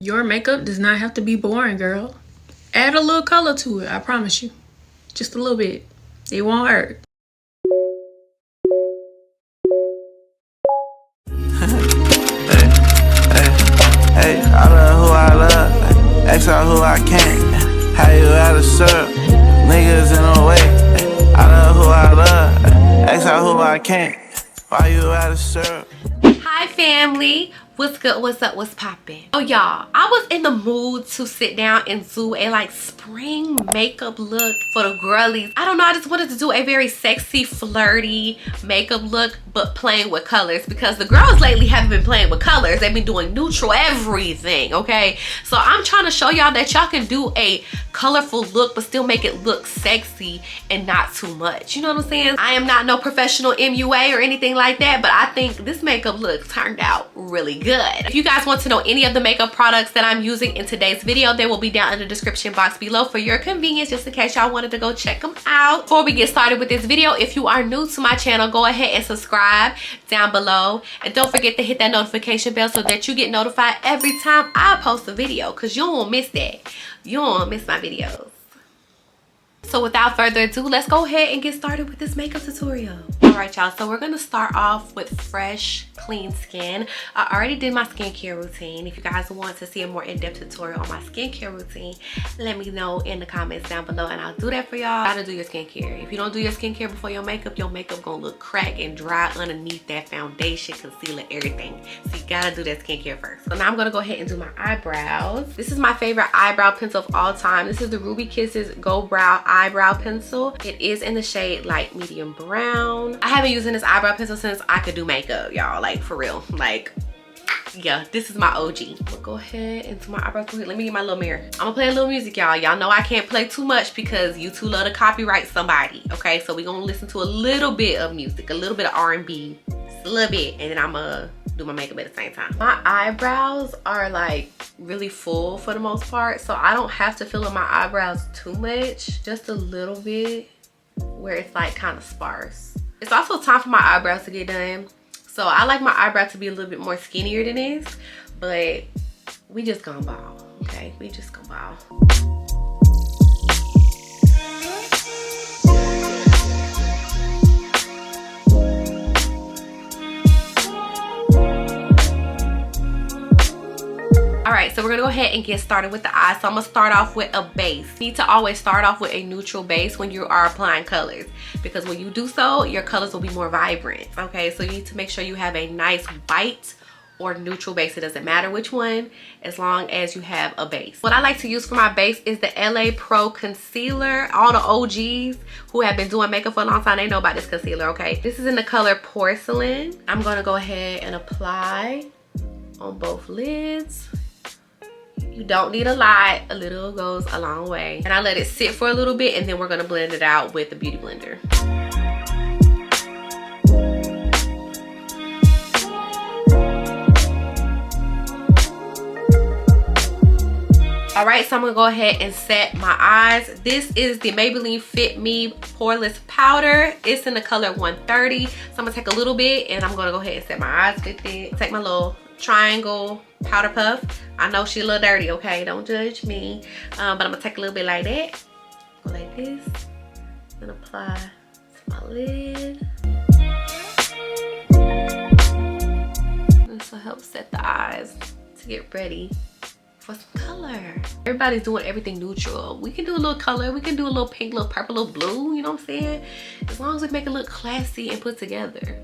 Your makeup does not have to be boring, girl. Add a little color to it, I promise you. Just a little bit. It won't hurt. Hey, I love who I love. Ask out who I can't. How you out of syrup? Niggas in the way. I love who I love. Ask out who I can't. Why you out of syrup? Hi family, what's good, what's up, what's poppin'? Oh y'all, I was in the mood to sit down and do a like spring makeup look for the girlies. I don't know, I just wanted to do a very sexy, flirty makeup look, but playing with colors, because the girls lately haven't been playing with colors. They've been doing neutral everything, okay? So I'm trying to show y'all that y'all can do a colorful look but still make it look sexy and not too much. You know what I'm saying? I am not no professional MUA or anything like that, but I think this makeup look turned out really good. If you guys want to know any of the makeup products that I'm using in today's video, they will be down in the description box below for your convenience, just in case y'all wanted to go check them out. Before we get started with this video, if you are new to my channel, go ahead and subscribe down below, and don't forget to hit that notification bell so that you get notified every time I post a video, because you won't miss that. You won't miss my videos. So without further ado, let's go ahead and get started with this makeup tutorial. All right, y'all, so we're gonna start off with fresh, clean skin. I already did my skincare routine. If you guys want to see a more in-depth tutorial on my skincare routine, let me know in the comments down below and I'll do that for y'all. Gotta do your skincare. If you don't do your skincare before your makeup gonna look cracked and dry underneath that foundation, concealer, everything. So you gotta do that skincare first. So now I'm gonna go ahead and do my eyebrows. This is my favorite eyebrow pencil of all time. This is the Ruby Kisses Go Brow eyebrow pencil. It is in the shade light medium brown. I haven't used this eyebrow pencil since I could do makeup, y'all, like for real. Like, yeah, this is my OG. I'm gonna go ahead and do my eyebrows. Let me get my little mirror. I'm gonna play a little music, y'all. Y'all know I can't play too much because YouTube love to copyright somebody, okay? So we're gonna listen to a little bit of music, a little bit of R&B, just a little bit, and then I'm gonna do my makeup at the same time. My eyebrows are like really full for the most part, so I don't have to fill in my eyebrows too much, just a little bit where it's like kind of sparse. It's also time for my eyebrows to get done, so I like my eyebrow to be a little bit more skinnier than this, but we just gonna ball, okay? We just gonna ball. All right, so we're gonna go ahead and get started with the eyes. So I'm gonna start off with a base. You need to always start off with a neutral base when you are applying colors, because when you do so, your colors will be more vibrant, okay? So you need to make sure you have a nice white or neutral base. It doesn't matter which one, as long as you have a base. What I like to use for my base is the LA Pro concealer. All the OGs who have been doing makeup for a long time, they know about this concealer, okay? This is in the color Porcelain. I'm gonna go ahead and apply on both lids. You don't need a lot, a little goes a long way. And I let it sit for a little bit, and then we're gonna blend it out with the beauty blender. All right, so I'm gonna go ahead and set my eyes. This is the Maybelline Fit Me Poreless Powder. It's in the color 130. So I'm gonna take a little bit and I'm gonna go ahead and set my eyes with it. Take my little triangle powder puff. I know she a little dirty, okay? Don't judge me. But I'm gonna take a little bit like that. Go like this. And apply to my lid. This will help set the eyes to get ready for some color. Everybody's doing everything neutral. We can do a little color. We can do a little pink, little purple, little blue. You know what I'm saying? As long as we make it look classy and put together.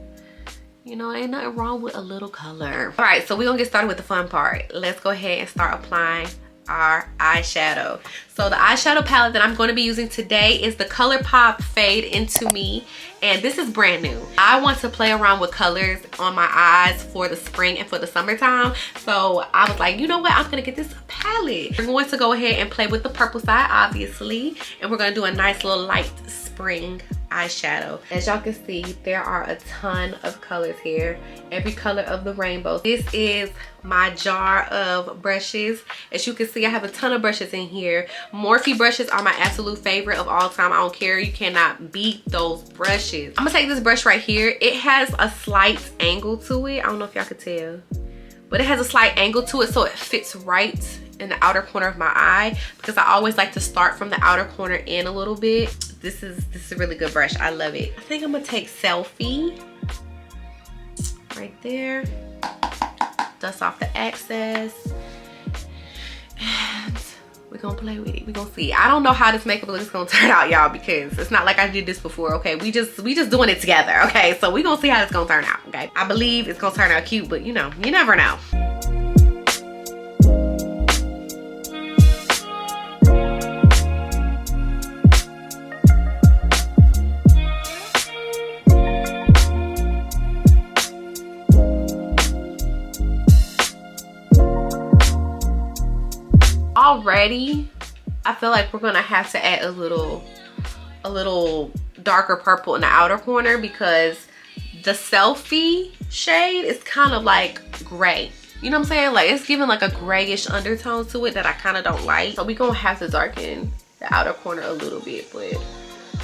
You know, ain't nothing wrong with a little color. All right, so we're gonna get started with the fun part. Let's go ahead and start applying our eyeshadow. So the eyeshadow palette that I'm going to be using today is the ColourPop Fade Into Me, and this is brand new. I want to play around with colors on my eyes for the spring and for the summertime, so I was like, you know what, I'm gonna get this palette. We're going to go ahead and play with the purple side, obviously, and we're gonna do a nice little light spring eyeshadow. As y'all can see, there are a ton of colors here, every color of the rainbow. This is my jar of brushes. As you can see, I have a ton of brushes in here. Morphe brushes are my absolute favorite of all time. I don't care, you cannot beat those brushes. I'm gonna take this brush right here. It has a slight angle to it. I don't know if y'all could tell, but it has a slight angle to it, so it fits right in the outer corner of my eye, because I always like to start from the outer corner in a little bit. This is a really good brush. I love it. I think I'm gonna take Selfie right there, dust off the excess, and we're gonna play with it. We're gonna see. I don't know how this makeup look is gonna turn out, y'all, because it's not like I did this before. Okay, we just doing it together. Okay, so we're gonna see how it's gonna turn out. Okay, I believe it's gonna turn out cute, but you know, you never know. Already, I feel like we're gonna have to add a little darker purple in the outer corner, because the Selfie shade is kind of like gray. You know what I'm saying? Like, it's giving like a grayish undertone to it that I kind of don't like. So we're gonna have to darken the outer corner a little bit, but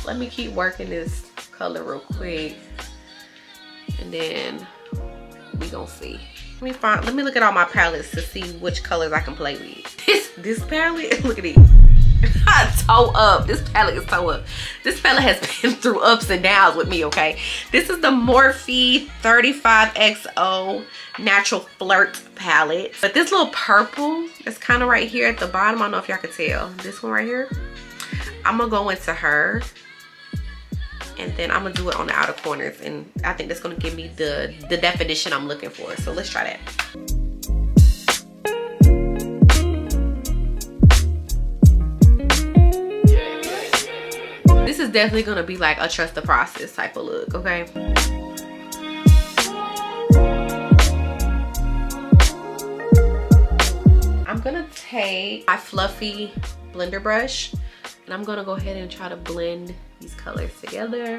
let me keep working this color real quick, and then we gonna see. Let me look at all my palettes to see which colors I can play with. This palette, look at it. Toe up. This palette is toe up. This palette has been through ups and downs with me, okay? This is the Morphe 35XO Natural Flirt palette. But this little purple is kind of right here at the bottom. I don't know if y'all can tell. This one right here. I'm gonna go into her, and then I'm gonna do it on the outer corners, and I think that's gonna give me the definition I'm looking for. So let's try that. This is definitely gonna be like a trust the process type of look, okay? I'm gonna take my fluffy blender brush, and I'm gonna go ahead and try to blend these colors together.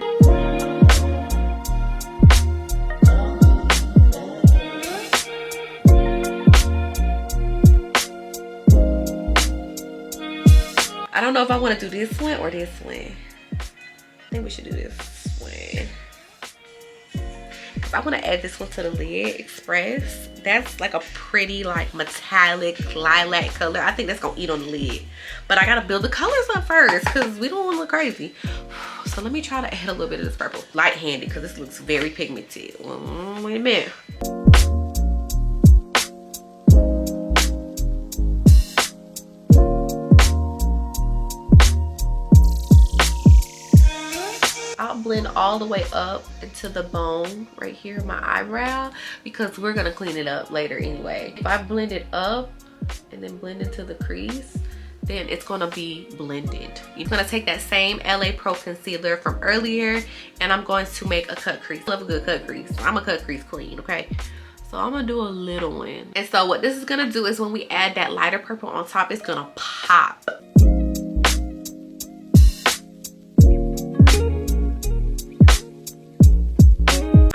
I don't know if I want to do this one or this one. I think we should do this one. I want to add this one to the lid, Express. That's like a pretty like metallic lilac color. I think that's gonna eat on the lid, but I gotta build the colors up first because we don't want to look crazy. So let me try to add a little bit of this purple, light-handed, because this looks very pigmented. Wait a minute. I'll blend all the way up into the bone right here, my eyebrow, because we're gonna clean it up later anyway. If I blend it up and then blend into the crease, then it's gonna be blended. You're gonna take that same LA Pro concealer from earlier, and I'm going to make a cut crease. I love a good cut crease. I'm a cut crease queen, okay? So I'm gonna do a little one. And so what this is gonna do is when we add that lighter purple on top, it's gonna pop.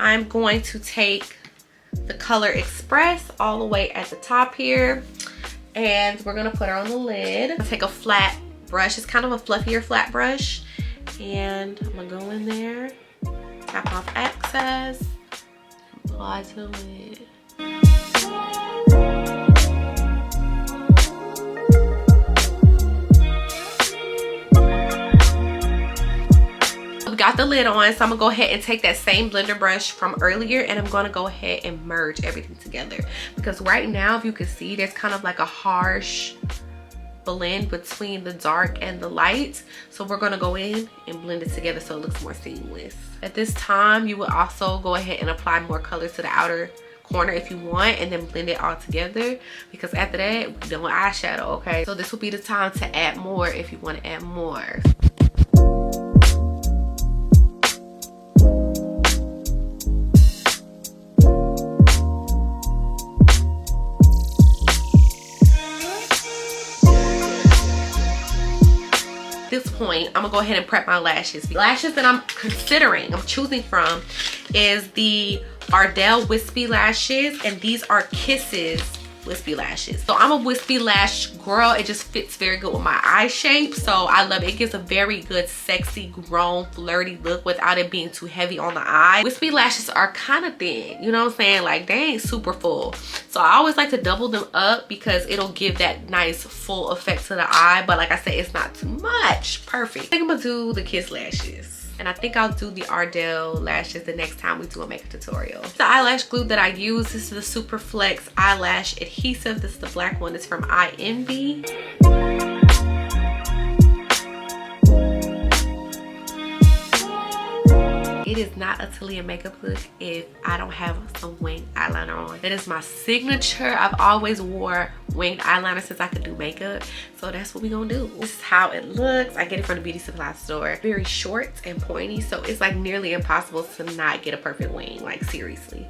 I'm going to take the color Express all the way at the top here, and we're gonna put her on the lid. I'll take a flat brush. It's kind of a fluffier flat brush, and I'm gonna go in there, tap off excess, apply to the lid. Got the lid on, so I'm gonna go ahead and take that same blender brush from earlier, and I'm gonna go ahead and merge everything together, because right now, if you can see, there's kind of like a harsh blend between the dark and the light. So we're gonna go in and blend it together so it looks more seamless. At this time, you will also go ahead and apply more color to the outer corner if you want, and then blend it all together, because after that, we're doing eyeshadow, okay? So this will be the time to add more if you want to add more. This point, I'm gonna go ahead and prep my lashes. The lashes that I'm choosing from is the Ardell Wispy lashes, and these are Kisses wispy lashes. So I'm a wispy lash girl. It just fits very good with my eye shape, so I love it. It gives a very good sexy grown flirty look without it being too heavy on the eye. Wispy lashes are kind of thin, you know what I'm saying? Like, they ain't super full, so I always like to double them up because it'll give that nice full effect to the eye, but like I said, it's not too much. Perfect. I think I'm gonna do the kiss lashes. And I think I'll do the Ardell lashes the next time we do a makeup tutorial. The eyelash glue that I use, this is the Super Flex eyelash adhesive. This is the black one. It's from I Envy. It is not a Talia makeup look if I don't have some winged eyeliner on. That is my signature. I've always wore winged eyeliner since I could do makeup. So that's what we gonna do. This is how it looks. I get it from the beauty supply store. Very short and pointy, so it's like nearly impossible to not get a perfect wing, like seriously.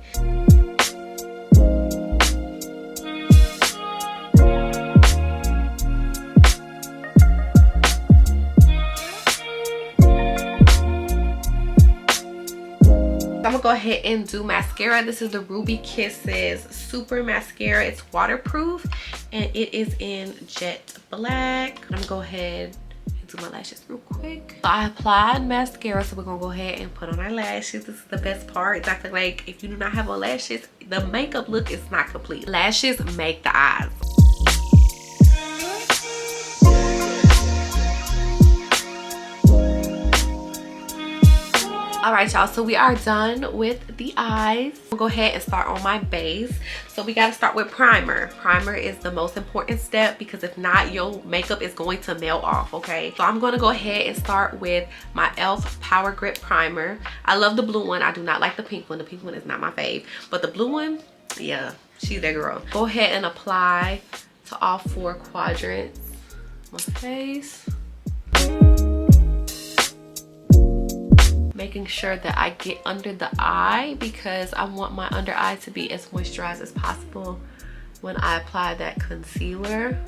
I'm gonna go ahead and do mascara. This is the Ruby Kisses Super Mascara. It's waterproof and it is in jet black. I'm gonna go ahead and do my lashes real quick. So I applied mascara, so we're gonna go ahead and put on our lashes. This is the best part. I feel like if you do not have on lashes, the makeup look is not complete. Lashes make the eyes. All right, y'all, so we are done with the eyes. We'll go ahead and start on my base. So we got to start with primer. Primer is the most important step because if not, your makeup is going to melt off, okay? So I'm going to go ahead and start with my e.l.f. Power Grip Primer. I love the blue one. I do not like the pink one. The pink one is not my fave, but the blue one, yeah, she's that girl. Go ahead and apply to all 4 quadrants of my face. Making sure that I get under the eye because I want my under eye to be as moisturized as possible when I apply that concealer.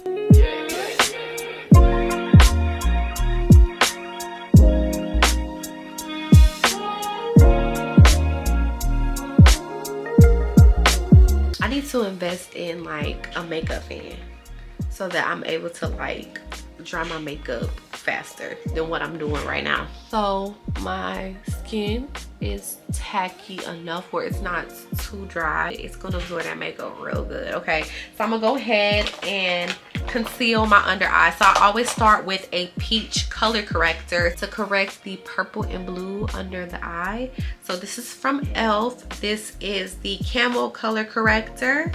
I need to invest in like a makeup fan so that I'm able to like dry my makeup faster than what I'm doing right now. So my skin is tacky enough where it's not too dry. It's gonna absorb that makeup real good, okay? So I'm gonna go ahead and conceal my under eye. So I always start with a peach color corrector to correct the purple and blue under the eye. So this is from e.l.f. This is the Camo color corrector.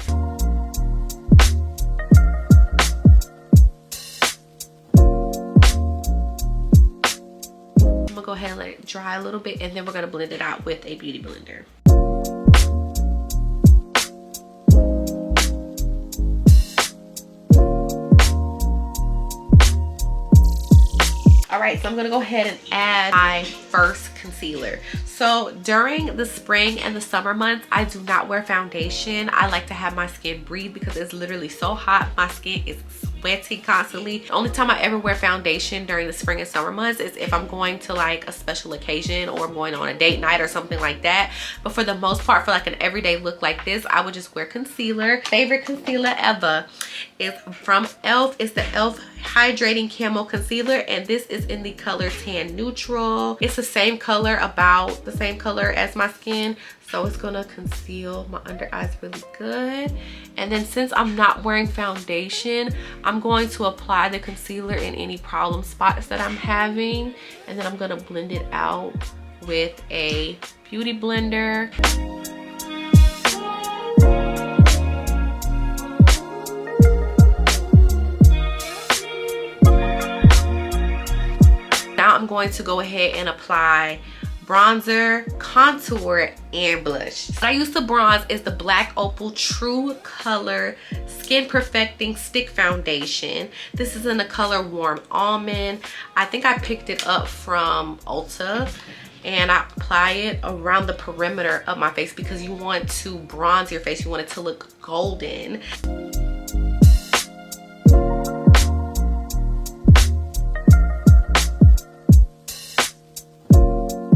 Go ahead and let it dry a little bit, and then we're going to blend it out with a beauty blender. All right, so I'm gonna go ahead and add my first concealer. So during the spring and the summer months, I do not wear foundation. I like to have my skin breathe because it's literally so hot. My skin is sweaty constantly. The only time I ever wear foundation during the spring and summer months is if I'm going to like a special occasion or I'm going on a date night or something like that. But for the most part, for like an everyday look like this, I would just wear concealer. Favorite concealer ever is from e.l.f. It's the e.l.f. Hydrating Camo Concealer, and this is in the color Tan Neutral. It's the same color, about the same color as my skin, so it's gonna conceal my under eyes really good. And then since I'm not wearing foundation, I'm going to apply the concealer in any problem spots that I'm having, and then I'm gonna blend it out with a beauty blender. Now I'm going to go ahead and apply bronzer, contour, and blush. What I use to bronze is the Black Opal True Color Skin Perfecting Stick Foundation. This is in the color Warm Almond. I think I picked it up from Ulta, and I apply it around the perimeter of my face because you want to bronze your face. You want it to look golden.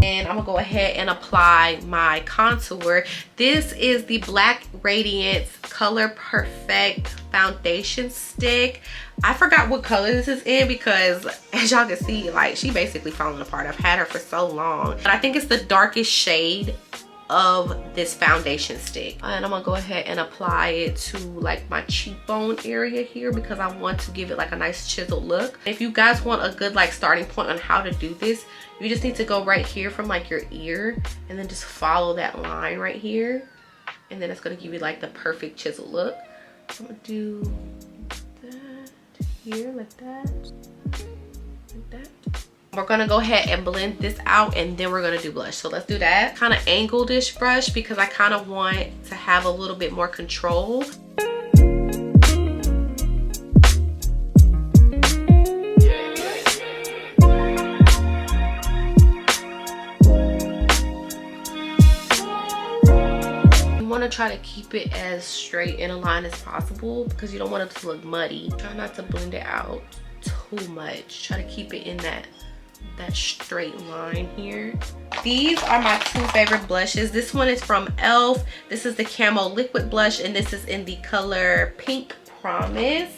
And I'm gonna go ahead and apply my contour. This is the Black Radiance Color Perfect foundation stick. I forgot what color this is in because as y'all can see, like, she basically falling apart. I've had her for so long, but I think it's the darkest shade of this foundation stick, and I'm gonna go ahead and apply it to like my cheekbone area here because I want to give it like a nice chiseled look. If you guys want a good like starting point on how to do this, you just need to go right here from like your ear and then just follow that line right here, and then it's gonna give you like the perfect chiseled look. So I'm gonna do that here like that, like that. We're gonna go ahead and blend this out, and then we're gonna do blush. So let's do that. Kind of angle this brush because I kind of want to have a little bit more control. You want to try to keep it as straight in a line as possible because you don't want it to look muddy. Try not to blend it out too much. Try to keep it in that straight line here. These are my two favorite blushes. This one is from e.l.f. This is the Camo liquid blush, and this is in the color Pink Promise.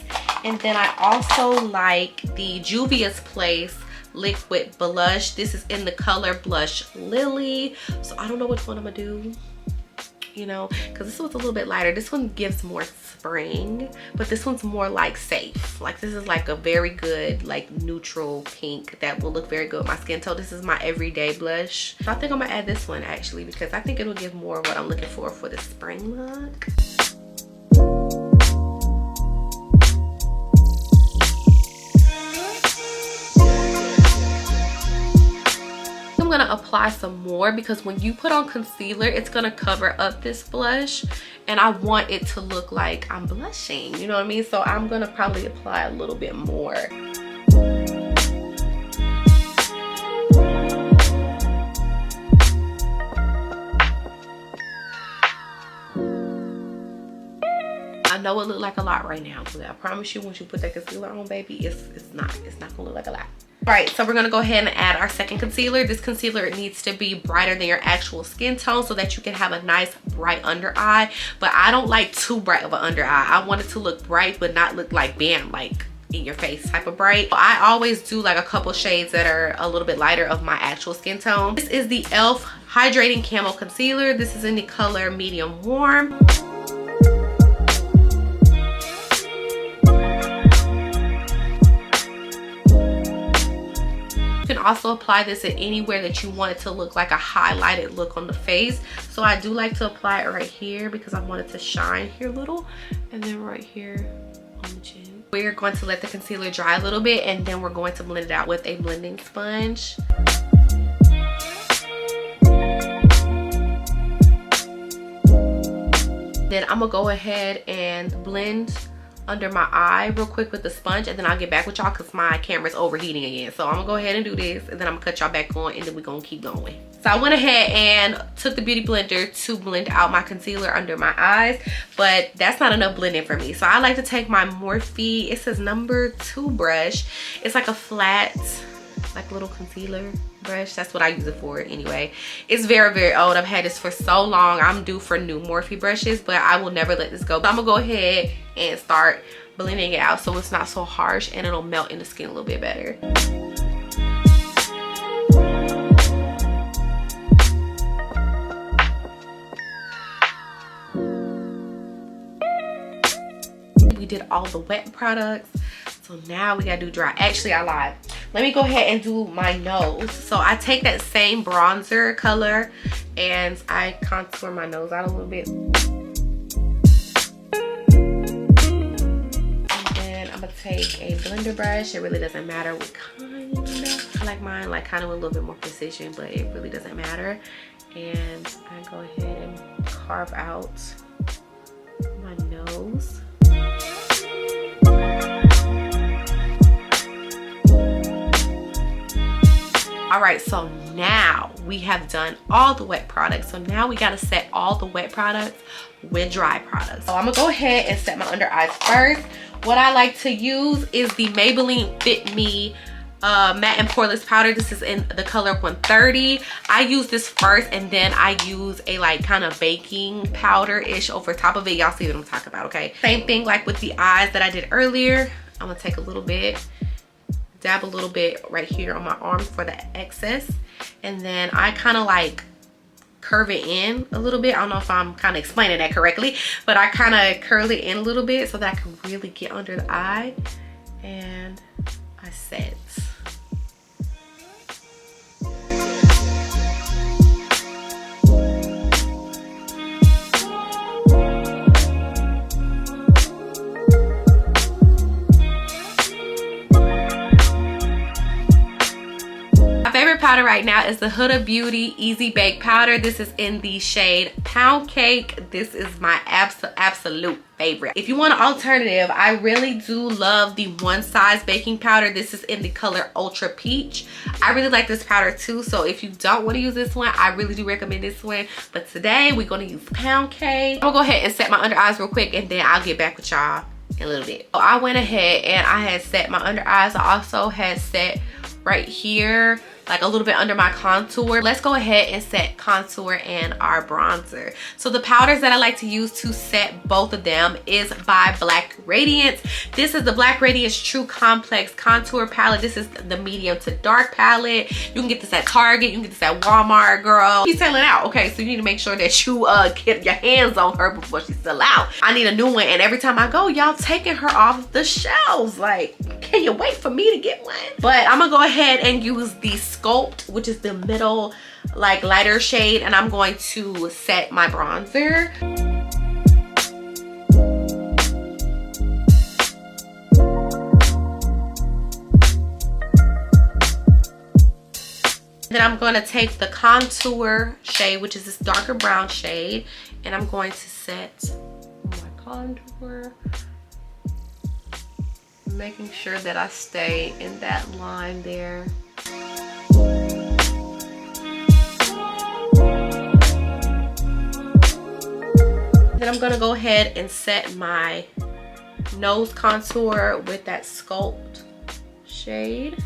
And then I also like the Juvia's Place liquid blush. This is in the color Blush Lily. So I don't know which one I'm gonna do, you know, because this one's a little bit lighter. This one gives more spring, but this one's more like safe. Like, this is like a very good like neutral pink that will look very good with my skin tone. This is my everyday blush. So I think I'm gonna add this one actually because I think it'll give more of what I'm looking for the spring look. I'm gonna apply some more because when you put on concealer, it's gonna cover up this blush, and I want it to look like I'm blushing, you know what I mean? So I'm gonna probably apply a little bit more. I know it look like a lot right now, but I promise you once you put that concealer on, baby, it's not gonna look like a lot. All right, so we're gonna go ahead and add our second concealer. This concealer needs to be brighter than your actual skin tone so that you can have a nice bright under eye, but I don't like too bright of an under eye. I want it to look bright but not look like bam, like in your face type of bright. I always do like a couple shades that are a little bit lighter of my actual skin tone. This is the e.l.f. Hydrating Camo Concealer. This is in the color Medium Warm. You can also apply this at anywhere that you want it to look like a highlighted look on the face. So I do like to apply it right here because I want it to shine here a little, and then right here on the chin. We're going to let the concealer dry a little bit, and then we're going to blend it out with a blending sponge. Then I'm gonna go ahead and blend under my eye real quick with the sponge, and then I'll get back with y'all because my camera's overheating again. So I'm gonna go ahead and do this, and then I'm gonna cut y'all back on, and then we're gonna keep going. So I went ahead and took the beauty blender to blend out my concealer under my eyes, but that's not enough blending for me. So I like to take my Morphe, it says #2 brush. It's like a flat, like little concealer brush. That's what I use it for anyway. It's very, very old. I've had this for so long. I'm due for new Morphe brushes, but I will never let this go. So I'm gonna go ahead and start blending it out so it's not so harsh and it'll melt in the skin a little bit better. We did all the wet products, so now we gotta do dry. Actually, I lied. Let me go ahead and do my nose. So I take that same bronzer color and I contour my nose out a little bit. And then I'm gonna take a blender brush. It really doesn't matter what kind. I like mine like kind of with a little bit more precision, but it really doesn't matter. And I go ahead and carve out my nose. All right, so now we have done all the wet products. So now we gotta set all the wet products with dry products. So I'm gonna go ahead and set my under eyes first. What I like to use is the Maybelline Fit Me matte and poreless powder. This is in the color 130. I use this first, and then I use a like kind of baking powder-ish over top of it. Y'all see what I'm talking about, okay? Same thing like with the eyes that I did earlier. I'm gonna take a little bit, dab a little bit right here on my arm for the excess, and then I kind of like curve it in a little bit. I don't know if I'm kind of explaining that correctly, but I kind of curl it in a little bit so that I can really get under the eye, and I set. Powder right now is the Huda Beauty Easy Bake Powder. This is in the shade Pound Cake. This is my absolute favorite. If you want an alternative, I really do love the One Size baking powder. This is in the color Ultra Peach. I really like this powder too, so if you don't want to use this one, I really do recommend this one. But today we're going to use Pound Cake. I'm gonna go ahead and set my under eyes real quick, and then I'll get back with y'all in a little bit. So I went ahead and I had set my under eyes. I also had set right here, like a little bit under my contour. Let's go ahead and set contour and our bronzer. So the powders that I like to use to set both of them is by Black Radiance. This is the Black Radiance True Complex Contour Palette. This is the medium to dark palette. You can get this at Target, you can get this at Walmart, girl. She's selling out, okay? So you need to make sure that you get your hands on her before she sell out. I need a new one, and every time I go, y'all taking her off the shelves. Like, can you wait for me to get one? But I'm gonna go ahead and use the Sculpt, which is the middle like lighter shade, and I'm going to set my bronzer. Then I'm going to take the contour shade, which is this darker brown shade, and I'm going to set my contour, making sure that I stay in that line there. Then I'm gonna go ahead and set my nose contour with that Sculpt shade,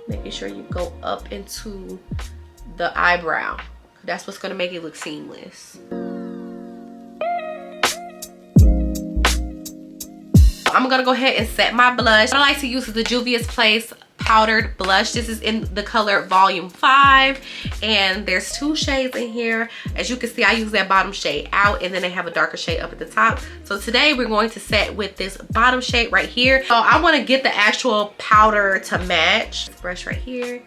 making sure you go up into the eyebrow. That's what's gonna make it look seamless. I'm gonna go ahead and set my blush. What I like to use is the Juvia's Place powdered blush. This is in the color Volume 5, and there's 2 shades in here. As you can see, I use that bottom shade out, and then they have a darker shade up at the top. So today we're going to set with this bottom shade right here. So I want to get the actual powder to match. This brush right here,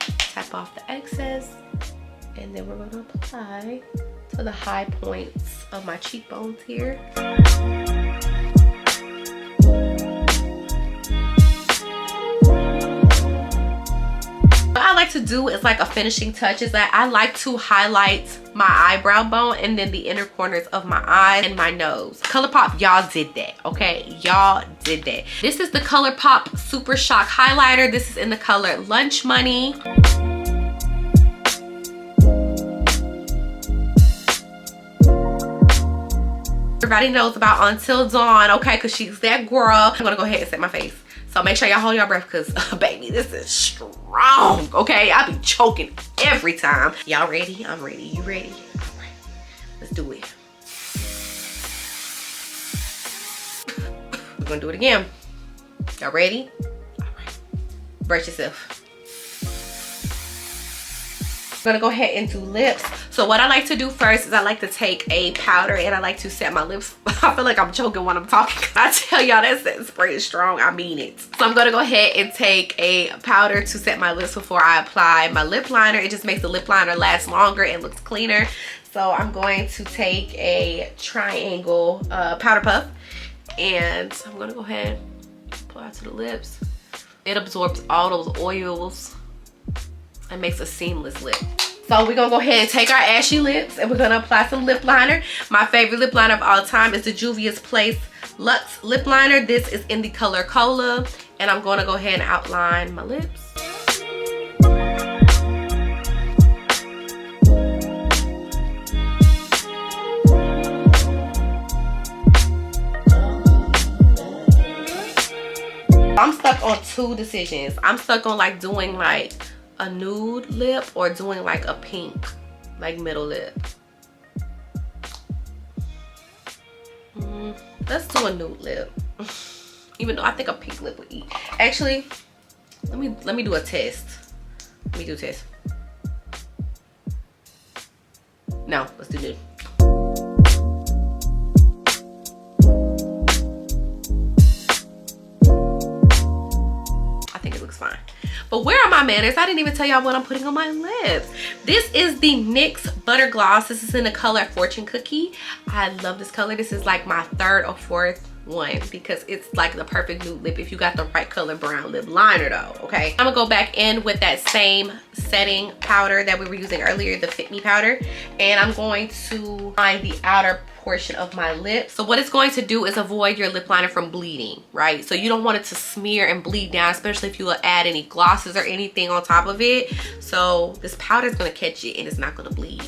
tap off the excess, and then we're going to apply to the high points of my cheekbones here. What I like to do is like a finishing touch is that I like to highlight my eyebrow bone and then the inner corners of my eyes and my nose. ColourPop, y'all did that, okay? Y'all did that. This is the ColourPop Super Shock Highlighter. This is in the color Lunch Money. Everybody knows about Until Dawn, okay? Because she's that girl. I'm gonna go ahead and set my face. So make sure y'all hold your breath, because baby, this is strong, okay? I be choking every time. Y'all ready? I'm ready. You ready? All right, let's do it. We're gonna do it again. Y'all ready? All right, brace yourself. I'm gonna go ahead and do lips. So what I like to do first is I like to take a powder and I like to set my lips. I feel like I'm choking when I'm talking. I tell y'all that spray is strong, I mean it. So I'm gonna go ahead and take a powder to set my lips before I apply my lip liner. It just makes the lip liner last longer and looks cleaner. So I'm going to take a triangle powder puff, and I'm gonna go ahead and apply it to the lips. It absorbs all those oils and makes a seamless lip. So we're gonna go ahead and take our ashy lips and we're gonna apply some lip liner. My favorite lip liner of all time is the Juvia's Place Luxe Lip Liner. This is in the color Cola, and I'm gonna go ahead and outline my lips. I'm stuck on two decisions. I'm stuck on like doing like a nude lip or doing like a pink, like middle lip. Let's do a nude lip. Even though I think a pink lip would eat. Actually, let me do a test. Let me do a test. No, let's do nude. I think it looks fine. But where are my manners? I didn't even tell y'all what I'm putting on my lips. This is the NYX Butter Gloss. This is in the color Fortune Cookie. I love this color. This is like my third or fourth one because it's like the perfect nude lip if you got the right color brown lip liner though. Okay, I'm gonna go back in with that same setting powder that we were using earlier, the Fit Me powder, and I'm going to line the outer portion of my lip. So what it's going to do is avoid your lip liner from bleeding, right? So you don't want it to smear and bleed down, especially if you will add any glosses or anything on top of it. So this powder is going to catch it and it's not going to bleed.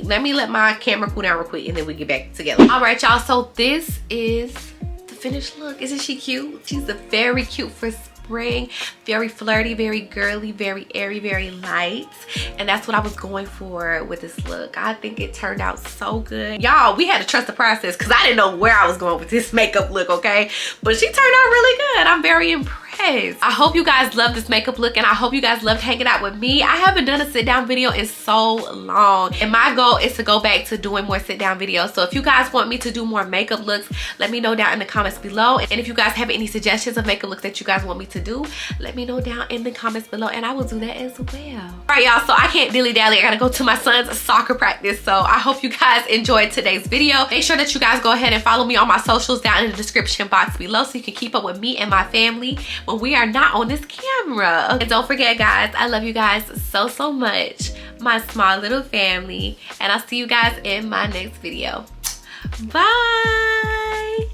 Let me let my camera cool down real quick and then we get back together. All right, y'all, so this is the finished look. Isn't she cute? She's a very cute for spring, very flirty, very girly, very airy, very light, and that's what I was going for with this look. I think it turned out so good. Y'all, we had to trust the process because I didn't know where I was going with this makeup look, okay? But she turned out really good. I'm very impressed. I hope you guys love this makeup look and I hope you guys loved hanging out with me. I haven't done a sit down video in so long and my goal is to go back to doing more sit down videos. So if you guys want me to do more makeup looks, let me know down in the comments below. And if you guys have any suggestions of makeup looks that you guys want me to do, let me know down in the comments below and I will do that as well. All right, y'all, so I can't dilly dally. I gotta go to my son's soccer practice. So I hope you guys enjoyed today's video. Make sure that you guys go ahead and follow me on my socials down in the description box below so you can keep up with me and my family when we are not on this camera. And don't forget, guys, I love you guys so much, my small little family, and I'll see you guys in my next video. Bye.